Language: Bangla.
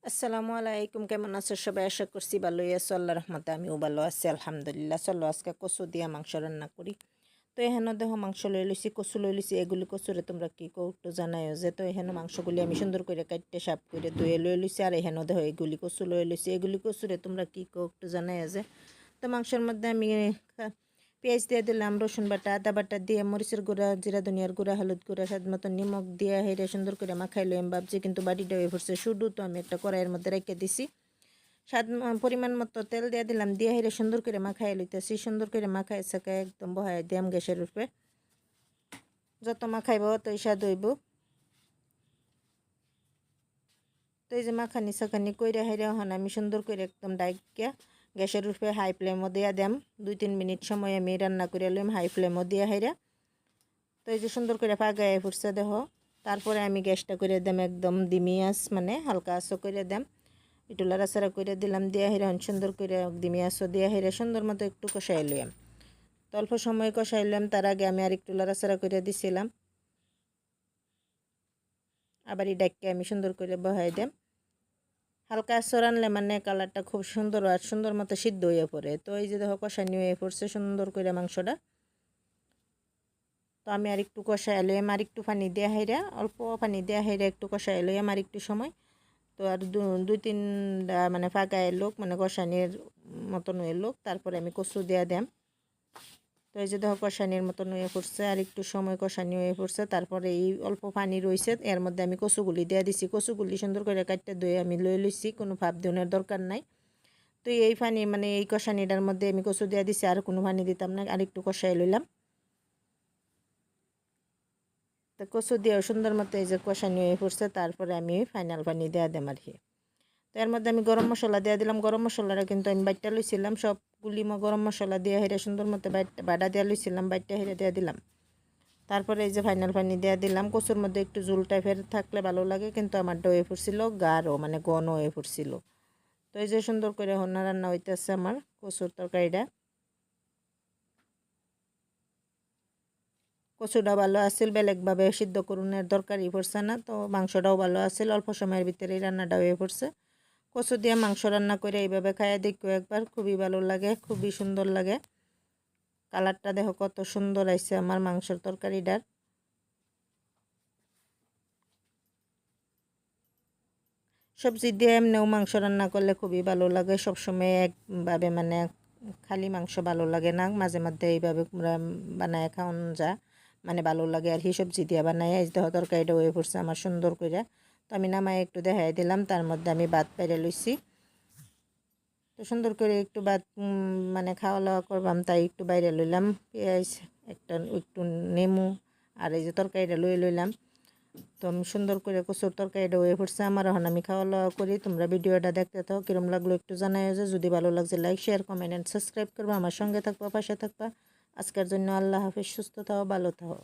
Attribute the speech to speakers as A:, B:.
A: আসসালামু আলাইকুম, কেমন আছো সবাই? আশা করছি ভালোই আছো। আল্লাহ রহমতে আমিও ভালো আছি, আলহামদুলিল্লাহ। চলো আজকে কচু দিয়া মাংস রান্না করি। তো এখানে দেখো মাংস লই লইছি, কচু লই লইছি। এগুলি কচুরে তোমরা কি কো একটু জানাইও যে। তো এখানে মাংসগুলি আমি সুন্দর করে কাটতে সাফ করে ধুয়ে লই লইছি। আর এখানে দেখো এগুলি কচু লই লইছি। এগুলি কচুরে তোমরা কি কো একটু জানাইও যে। তো মাংসের মধ্যে আমি পেঁয়াজ দিয়ে দিলাম, রসুন বাটা, আদা বাটা দিয়ে, মরিচের গুঁড়া, জিরা ধনিয়ার গুঁড়া, হলুদ গুঁড়া, স্বাদ মতো নিমখ দিয়ে হেরে সুন্দর করে মাখাইলো। আমি ভাবছি কিন্তু বাটিটা হয়ে পড়ছে শুধু। তো আমি একটা কড়াইয়ের মধ্যে রেখে দিছি। পরিমাণ মতো তেল দিয়ে দিলাম, দিয়ে হেরে সুন্দর করে মাখাই লইতেছি। সুন্দর করে মাখাই সাকাই একদম বহাই দিয়াম গ্যাসের উপরে। যত মাখাইব ততই স্বাদ হইব। তো এই যে মাখানি সাখানি কইরা হেরে হন আমি সুন্দর করে একদম ডাইকিয়া গ্যাসের উপরে হাই ফ্লেমও দিয়া দিয়াম। 2-3 মিনিট সময় আমি রান্না করে লইম হাই ফ্লেমও দিয়া হেরা। তো এই যে সুন্দর করে পাগায় ফুটছে দেখো। তারপরে আমি গ্যাসটা করে দাম একদম দিমি আঁচ, মানে হালকা আঁচও করে দাম। একটু লাড়াচাড়া করে দিলাম, দিয়া হেরা সুন্দর করে দিমি আঁচও দিয়া হেরা সুন্দর মতো একটু কষাই লইয়াম। তো অল্প সময় কষাইলাম, তার আগে আমি আর একটু লাড়াচাড়া করে দিছিলাম। আবার এই ডাককে আমি সুন্দর করে বহাই দিলাম। হালকা আঁচ রানলে মানে কালারটা খুব সুন্দর আর সুন্দর মতো সিদ্ধ হয়ে পড়ে। তো এই যে দেখো কষানি হয়ে পড়ছে সুন্দর করে মাংসটা। তো আমি আর একটু কষাই লইম, আর একটু পানি দেওয়া হাইরা, অল্প পানি দেওয়া হাইরা একটু কষাই লইম আর একটু সময়। তো আর 2-3 মানে ফাঁকা এলোক, মানে কষানির মতন এলোক, তারপরে আমি কচু দেওয়া দিলাম। তো এই যে দেখো কষানির মতন হয়ে পড়ছে, আর একটু সময় কষানি হয়ে পড়ছে। তারপরে এই অল্প পানি রয়েছে, এর মধ্যে আমি কচুগুলি দেওয়া দিছি। কচুগুলি সুন্দর করে কাটতে ধুয়ে আমি লই লইছি, কোনো ভাপ দেওয়ার দরকার নাই। তো এই পানি মানে এই কষানিটার মধ্যে আমি কচু দেওয়া দিছি, আর কোনো পানি দিতাম না, আর একটু কষাই লইলাম। তো কচু দিয়েও সুন্দর মতো এই যে কষানি হয়ে পড়ছে। তারপরে আমি ফাইনাল পানি দেওয়া দিলাম আর কি। তো এর মধ্যে আমি গরম মশলা দিয়ে দিলাম। গরম মশলাটা কিন্তু আমি বাইটটা লইছিলাম, সবগুলি গরম মশলা দিয়ে হেরে সুন্দর মতো বাটা দিয়ে লইছিলাম, বাইটটা হেরে দিয়ে দিলাম। তারপরে এই যে ফাইনাল পানি দিয়ে দিলাম। কচুর মধ্যে একটু ঝোল টাইপের থাকলে ভালো লাগে, কিন্তু আমারটা হয়ে পড়ছিল গাঢ়, মানে ঘন হয়ে পড়ছিল। তো এই যে সুন্দর করে রান্না হইতেছে আমার কচুর তরকারিটা। কচুটা ভালো আছিল, বেলেগভাবে সিদ্ধ করুনের দরকারই পড়ছে না। তো মাংসটাও ভালো আছিল, অল্প সময়ের ভিতরেই রান্নাটা হয়ে পড়ছে। কচু দিয়ে মাংস রান্না করে এইভাবে খাইয়া দেখো একবার, খুবই ভালো লাগে, খুবই সুন্দর লাগে। কালারটা দেখো কত সুন্দর আইছে আমার মাংসের তরকারিটার। সবজি দিয়ে এমনিও মাংস রান্না করলে খুবই ভালো লাগে। সবসময় একভাবে মানে খালি মাংস ভালো লাগে না, মাঝে মধ্যে এইভাবে বানায় খাওয়ান যা, মানে ভালো লাগে আর কি। সবজি দিয়ে বানাই এই দেখো তরকারিটা হয়ে পড়ছে আমার সুন্দর করে। তো আমি নামাই একটু দেখাই দিলাম, তার মধ্যে আমি ভাত পেরে লইছি। তো সুন্দর করে একটু ভাত মানে খাওয়া দাওয়া করবাম, তাই একটু বাইরে লইলাম। পেঁয়াজ একটা, একটু নেমু, আর এই যে তরকারিটা লইলাম। তো আমি সুন্দর করে কচুর তরকারিটা হয়ে পড়ছে আমার। এখন আমি খাওয়া দাওয়া করি। তোমরা ভিডিওটা দেখতে থাকো, কিরম লাগলো একটু জানাই যে। যদি ভালো লাগছে like share comment and subscribe করবো, আমার সঙ্গে থাকবা, পাশে থাকবা। আজকের জন্য আল্লাহ হাফিজ, সুস্থ থাও, ভালো থাও।